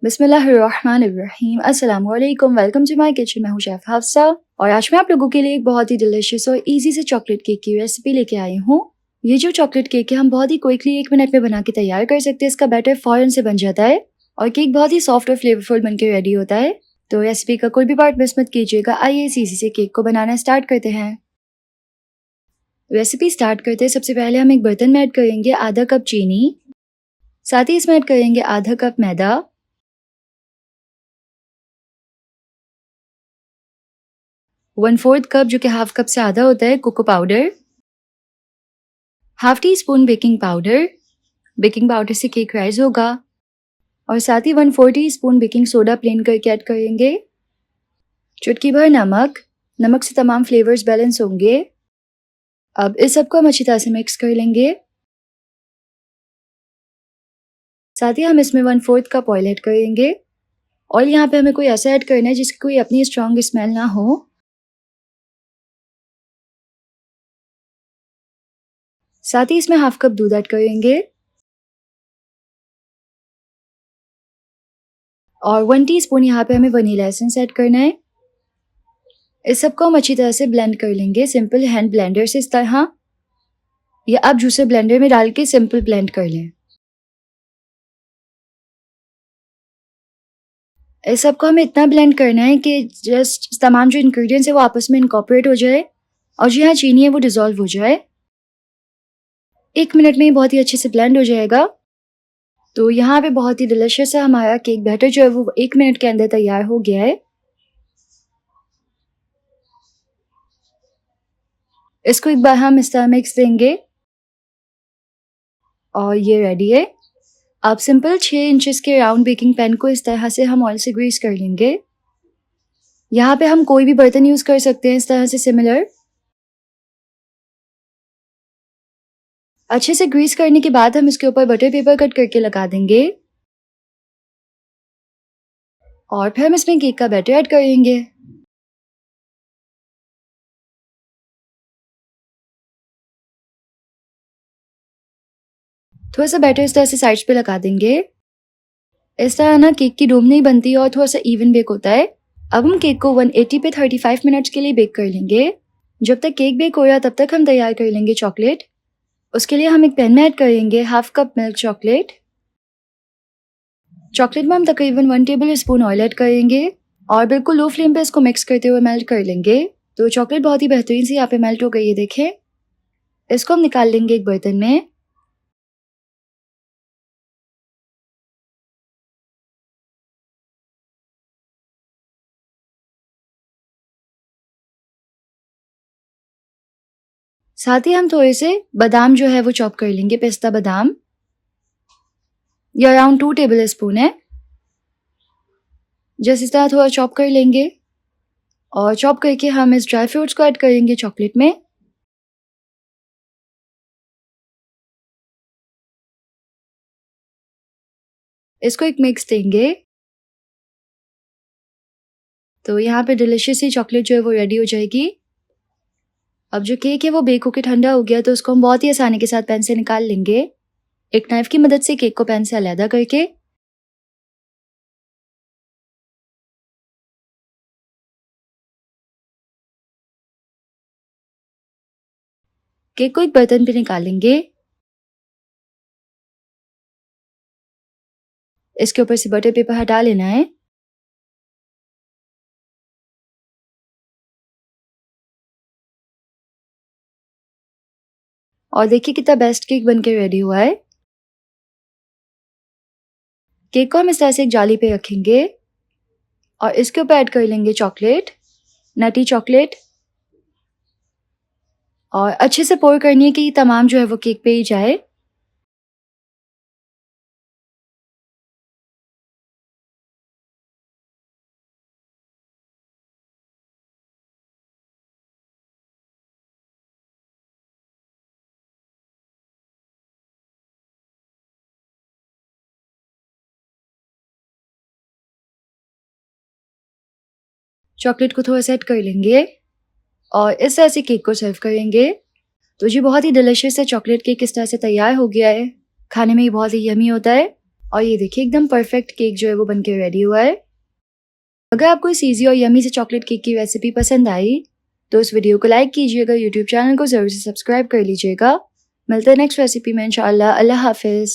बिस्मिल्लाहिर्रहमानिर्रहीम। अस्सलामुअलैकुम। Welcome to my kitchen. मैं हूँ शेफ हफ्सा और आज मैं आप लोगों के लिए एक बहुत ही डिलिशियस और इजी से चॉकलेट केक की रेसिपी लेके आई हूँ। ये जो चॉकलेट केक है हम बहुत ही क्विकली 1 मिनट में बना के तैयार कर सकते हैं। इसका बैटर फौरन से बन जाता है और केक बहुत ही सॉफ्ट और फ्लेवरफुल बन के रेडी होता है। तो रेसिपी का कोई भी पार्ट मिस मत कीजिएगा। आइए इसी से केक को बनाना स्टार्ट करते हैं। रेसिपी स्टार्ट करते हैं। सबसे पहले हम एक बर्तन में ऐड करेंगे आधा कप चीनी, साथ ही इसमें ऐड करेंगे आधा कप मैदा, 1/4 कप जो कि हाफ कप से आधा होता है cocoa powder, half teaspoon baking powder से केक राइज होगा, और साथ ही 1/4 टीस्पून बेकिंग सोडा प्लेन करके ऐड करेंगे, चुटकी भर नमक से तमाम फ्लेवर्स बैलेंस होंगे। अब इस सबको हम अच्छी तरह से मिक्स कर लेंगे। साथ ही हम इसमें 1/4 कप ऑयल ऐड करेंगे। ऑयल यहाँ पे हमें कोई ऐसा ऐड करना है जिसकी कोई अपनी स्ट्रॉन्ग स्मेल ना हो। साथ ही इसमें हाफ कप दूध ऐड करेंगे और 1 टीस्पून यहाँ पे हमें वनीला एसेंस ऐड करना है। इस सबको हम अच्छी तरह से ब्लेंड कर लेंगे सिंपल हैंड ब्लेंडर से, इस तरह, या आप जूसर ब्लेंडर में डाल के सिंपल ब्लेंड कर लें। इस सबको हमें इतना ब्लेंड करना है कि जस्ट तमाम जो इंग्रेडिएंट्स है वो आपस में इनकॉर्पोरेट हो जाए और जो यहाँ चीनी है वो डिजोल्व हो जाए। 1 मिनट में ही बहुत ही अच्छे से ब्लेंड हो जाएगा। तो यहाँ पे बहुत ही डिलिशियस है हमारा केक बैटर जो है वो 1 मिनट के अंदर तैयार हो गया है। इसको एक बार हम इस तरह मिक्स देंगे और ये रेडी है। अब सिंपल 6 इंचेस के राउंड बेकिंग पैन को इस तरह से हम ऑयल से ग्रीस कर लेंगे। यहाँ पे हम कोई भी बर्तन यूज कर सकते हैं इस तरह से सिमिलर। अच्छे से ग्रीस करने के बाद हम इसके ऊपर बटर पेपर कट करके लगा देंगे और फिर हम इसमें केक का बैटर ऐड करेंगे। थोड़ा सा बैटर इस तरह से साइड्स पे लगा देंगे। इस तरह ना केक की डोम नहीं बनती और थोड़ा सा इवन बेक होता है। अब हम केक को 180 पे 35 मिनट्स के लिए बेक कर लेंगे। जब तक केक बेक हो रहा तब तक हम तैयार कर लेंगे चॉकलेट। उसके लिए हम एक पैन में ऐड करेंगे हाफ कप मिल्क चॉकलेट में हम तकरीबन 1 टेबल स्पून ऑयल ऐड करेंगे और बिल्कुल लो फ्लेम पे इसको मिक्स करते हुए मेल्ट कर लेंगे। तो चॉकलेट बहुत ही बेहतरीन से यहाँ पे मेल्ट हो गई है, देखें। इसको हम निकाल लेंगे एक बर्तन में। साथ ही हम थोड़े से बादाम जो है वो चॉप कर लेंगे, पिस्ता बादाम, ये अराउंड 2 टेबल स्पून है। जैसे इस तरह थोड़ा चॉप कर लेंगे और चॉप करके हम इस ड्राई फ्रूट्स को ऐड करेंगे चॉकलेट में। इसको एक मिक्स देंगे। तो यहाँ पे डिलिशियस ही चॉकलेट जो है वो रेडी हो जाएगी। अब जो केक है वो बेक होके ठंडा हो गया तो उसको हम बहुत ही आसानी के साथ पैन से निकाल लेंगे, एक नाइफ की मदद से केक को पैन से अलग करके। केक को एक बर्तन पे निकालेंगे। इसके ऊपर से बटर पेपर हटा लेना है और देखिए कितना बेस्ट केक बनके रेडी हुआ है। केक को हम इस तरह से एक जाली पे रखेंगे और इसके ऊपर ऐड कर लेंगे चॉकलेट, नटी चॉकलेट, और अच्छे से पोर करनी है कि ये तमाम जो है वो केक पे ही जाए। चॉकलेट को थोड़ा सेट कर लेंगे और इस तरह से केक को सर्व करेंगे। तो जी बहुत ही डिलिशियस है चॉकलेट केक इस तरह से तैयार हो गया है। खाने में ही बहुत ही यमी होता है। और ये देखिए एकदम परफेक्ट केक जो है वो बनके रेडी हुआ है। अगर आपको इस ईजी और यमी से चॉकलेट केक की रेसिपी पसंद आई तो इस वीडियो को लाइक कीजिएगा, यूट्यूब चैनल को जरूर से सब्सक्राइब कर लीजिएगा। मिलते हैं नेक्स्ट रेसिपी में इंशाअल्लाह। अल्लाह हाफिज।